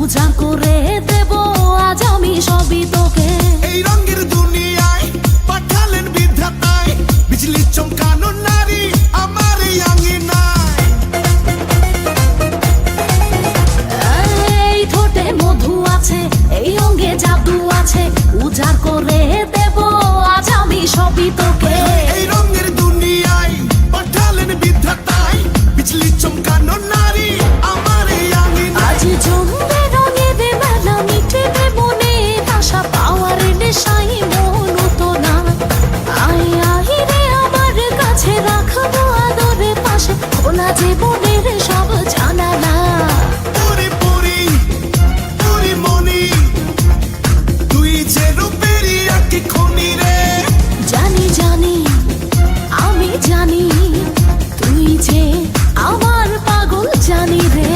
পূজা করে দেব আজ আমি সবই তোকে। এই রঙের দুনিয়ায় পাঠালেন বিধাতায়, বিজলি চমকানো নারী আমার এই আঙিনায়। এই ঠোঁটে মধু আছে, এই অঙ্গে জাদু আছে, উজাড় করে দেব আজ আমি সবই তোকে। এই রঙের দুনিয়ায় পাঠালেন বিধাতায়, বিজলি চমকানো নারী আমার এই আঙিনায়। আজ জমবে রঙের মেলা, মিটবে মনের আশা, পাওয়ার নেশায় মন তো না। আয় আয় রে আমার কাছে, রাখবো আদরে পাশে, খোলা জীবনের সব জানালা। পুরি পুরি পুরি মনি, তুই যে রূপেরই আঁকি খনি রে। জানি জানি আমি জানি, তুই যে আমার পাগল জানি রে।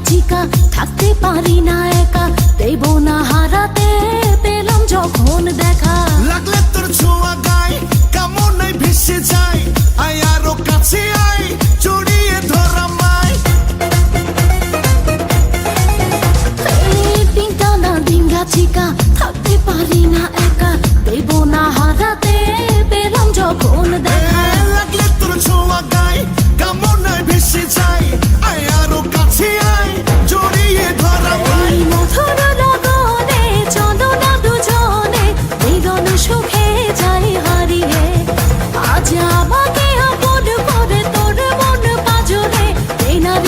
চিকা থাকতে পারি না একা, দেব না হারাতে, পেলাম যখন দেখা। লাগলে তোর ছোঁয়া গায়, কামনায় ভেসে যায়, আয় আরো কাছে।